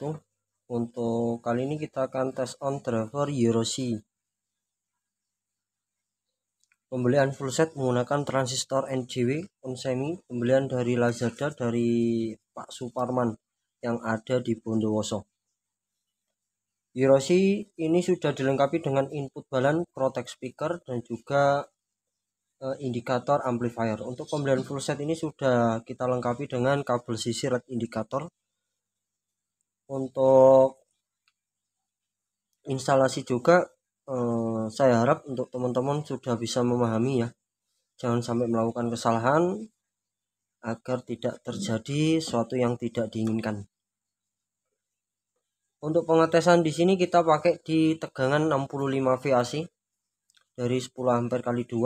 wabarakatuh. Untuk kali ini kita akan tes on driver Eurosi. Pembelian full set menggunakan transistor NJW Onsemi, pembelian dari Lazada dari Pak Suparman yang ada di Bondowoso. Eurosi ini sudah dilengkapi dengan input balan, protect speaker, dan juga indikator amplifier. Untuk pembelian full set ini sudah kita lengkapi dengan kabel sisi LED indikator. Untuk instalasi juga saya harap untuk teman-teman sudah bisa memahami ya, jangan sampai melakukan kesalahan agar tidak terjadi sesuatu yang tidak diinginkan. Untuk pengetesan di sini kita pakai di tegangan 65 VAC dari 10 ampere kali 2.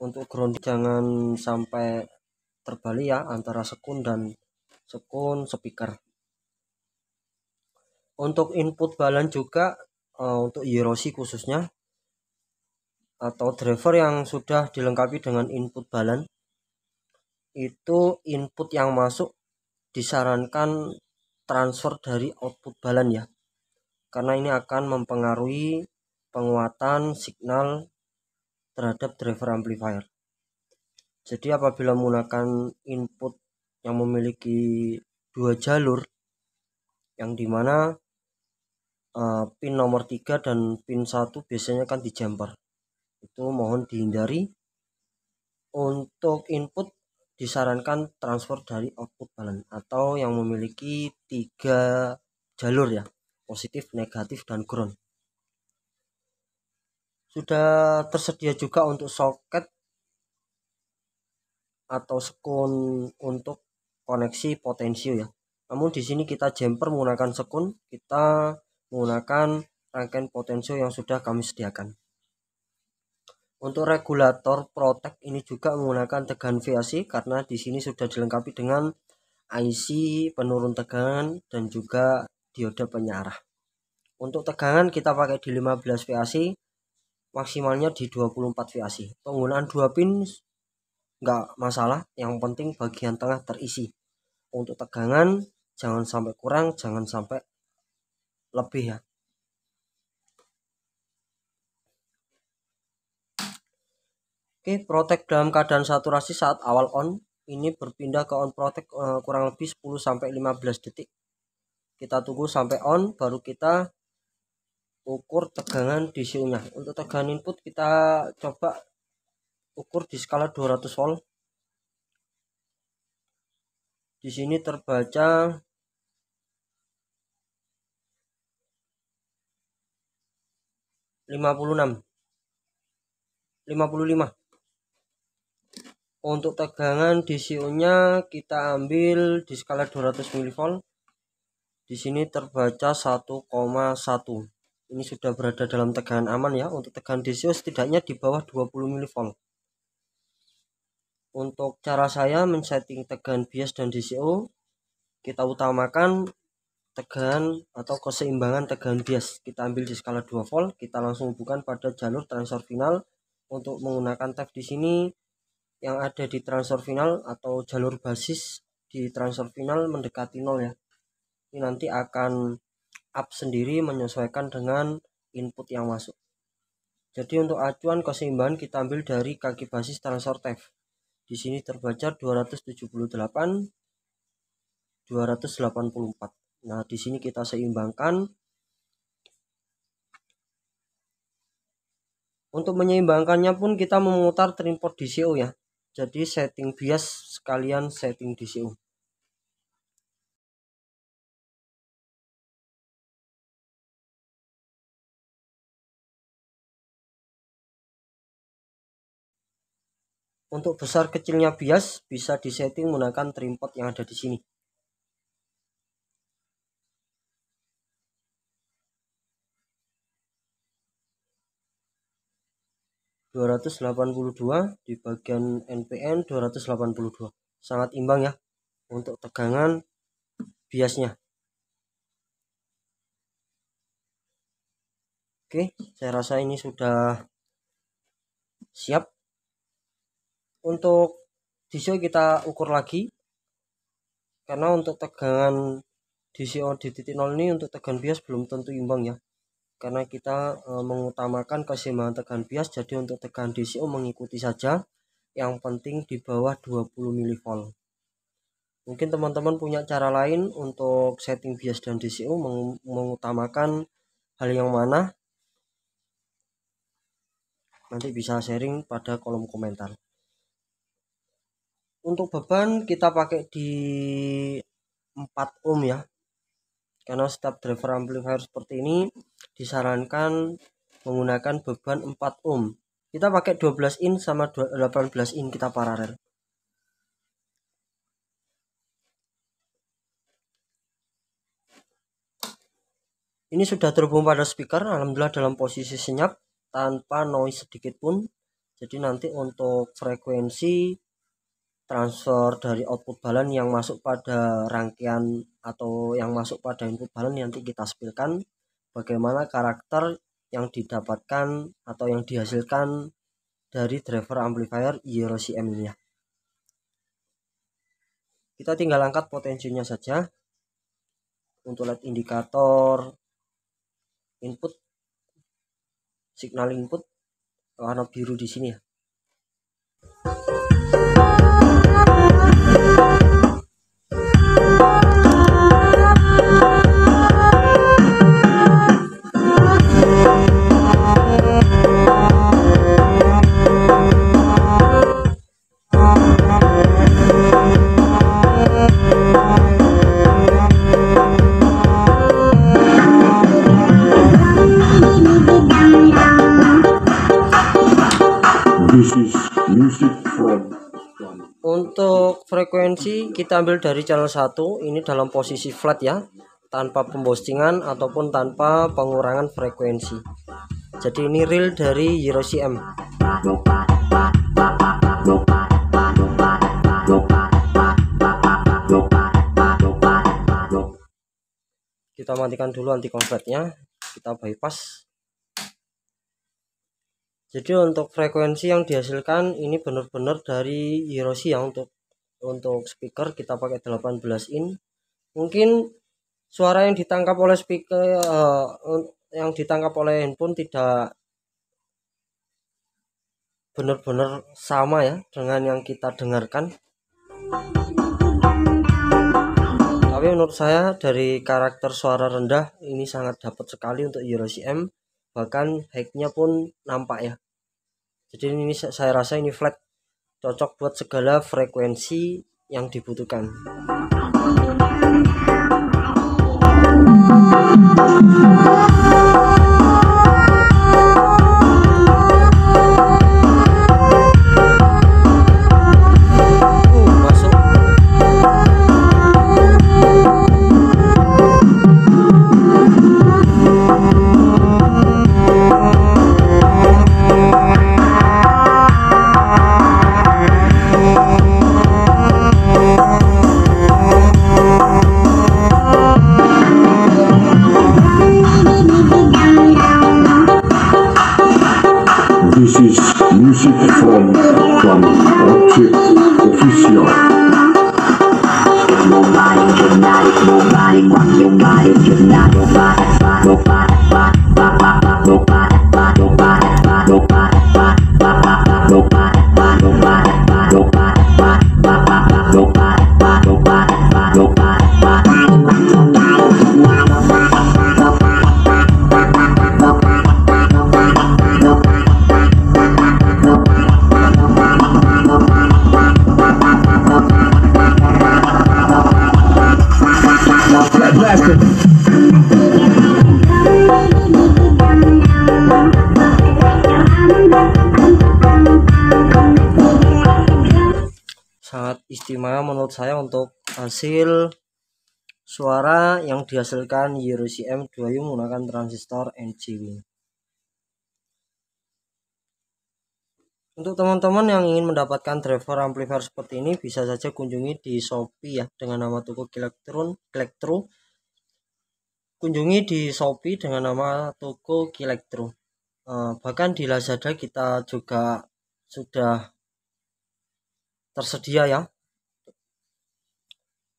Untuk ground jangan sampai terbalik ya antara sekun dan sekun speaker. Untuk input balan juga untuk Eurosi khususnya atau driver yang sudah dilengkapi dengan input balan, itu input yang masuk disarankan transfer dari output balan ya, karena ini akan mempengaruhi penguatan signal terhadap driver amplifier. Jadi apabila menggunakan input yang memiliki 2 jalur, yang dimana pin nomor 3 dan pin 1 biasanya kan di jumper, itu mohon dihindari. Untuk input disarankan transfer dari output balan atau yang memiliki 3 jalur ya, positif, negatif, dan ground. Sudah tersedia juga untuk soket atau sekun untuk koneksi potensio ya. Namun di sini kita jumper menggunakan sekun, kita menggunakan rangkaian potensio yang sudah kami sediakan. Untuk regulator protect ini juga menggunakan tegangan VAC karena di sini sudah dilengkapi dengan IC penurun tegangan dan juga dioda penyarah. Untuk tegangan kita pakai di 15 VAC, maksimalnya di 24 VAC. Penggunaan 2 pin nggak masalah, yang penting bagian tengah terisi. Untuk tegangan jangan sampai kurang, jangan sampai lebih ya. Oke, protect dalam keadaan saturasi saat awal on, ini berpindah ke on protect kurang lebih 10-15 detik. Kita tunggu sampai on, baru kita ukur tegangan DCU-nya. Untuk tegangan input kita coba ukur di skala 200 volt. Di sini terbaca 55. Untuk tegangan DCU-nya kita ambil di skala 200 mV. Di sini terbaca 1,1. Ini sudah berada dalam tegangan aman ya. Untuk tegangan DCU setidaknya di bawah 20 mV. Untuk cara saya men-setting tegangan bias dan DCU, kita utamakan tegangan atau keseimbangan tegangan bias. Kita ambil di skala 2 volt, kita langsung hubungkan pada jalur transfer final. Untuk menggunakan tab di sini yang ada di transfer final atau jalur basis di transfer final mendekati 0 ya. Ini nanti akan up sendiri menyesuaikan dengan input yang masuk. Jadi untuk acuan keseimbangan kita ambil dari kaki basis transfer tab. Di sini terbaca 278, 284. Nah, di sini kita seimbangkan. Untuk menyeimbangkannya pun kita memutar trimpot DCU ya. Jadi setting bias sekalian setting DCU. Untuk besar kecilnya bias bisa disetting menggunakan trimpot yang ada di sini. (282) di bagian NPN 282. Sangat imbang ya untuk tegangan biasnya. Oke, saya rasa ini sudah siap. Untuk DCU kita ukur lagi karena untuk tegangan DCO di titik 0 ini untuk tegangan bias belum tentu imbang ya, karena kita mengutamakan keseimbangan tegangan bias. Jadi untuk tegangan DCO mengikuti saja, yang penting di bawah 20 mV. Mungkin teman-teman punya cara lain untuk setting bias dan DCO, mengutamakan hal yang mana, nanti bisa sharing pada kolom komentar. Untuk beban kita pakai di 4 ohm ya, karena setiap driver amplifier seperti ini disarankan menggunakan beban 4 ohm. Kita pakai 12 in sama 18 in, kita paralel. Ini sudah terhubung pada speaker, alhamdulillah dalam posisi senyap tanpa noise sedikit pun. Jadi nanti untuk frekuensi transfer dari output balan yang masuk pada rangkaian atau yang masuk pada input balan, nanti kita spill-kan bagaimana karakter yang didapatkan atau yang dihasilkan dari driver amplifier YeroCM ini ya. Kita tinggal angkat potensinya saja. Untuk LED indikator input, signal input warna biru di sini ya. Untuk frekuensi kita ambil dari channel 1, ini dalam posisi flat ya, tanpa pemboostingan ataupun tanpa pengurangan frekuensi. Jadi ini real dari YeroCM. Kita matikan dulu anti konvertnya, kita bypass. Jadi untuk frekuensi yang dihasilkan ini benar-benar dari YeroCM ya. Untuk speaker kita pakai 18 in. Mungkin suara yang ditangkap oleh speaker yang ditangkap oleh handphone tidak benar-benar sama ya dengan yang kita dengarkan. Tapi menurut saya dari karakter suara rendah ini sangat dapat sekali untuk YeroCM. Bahkan high-nya pun nampak ya. Jadi ini saya rasa ini flat, cocok buat segala frekuensi yang dibutuhkan. This is music from Object Official. Nobody, nobody, nobody, nobody, sangat istimewa menurut saya untuk hasil suara yang dihasilkan YeroCM 2U menggunakan transistor NGW. Untuk teman-teman yang ingin mendapatkan driver amplifier seperti ini, bisa saja kunjungi di Shopee ya dengan nama toko Kilectro. Kunjungi di Shopee dengan nama toko Kilectro. Bahkan di Lazada kita juga sudah tersedia ya.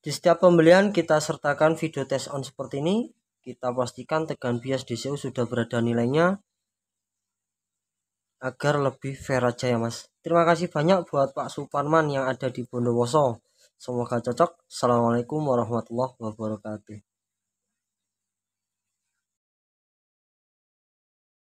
Di setiap pembelian kita sertakan video test on seperti ini. Kita pastikan tegangan bias DCU sudah berada nilainya agar lebih fair aja ya mas. Terima kasih banyak buat Pak Suparman yang ada di Bondowoso. Semoga cocok. Assalamualaikum warahmatullahi wabarakatuh.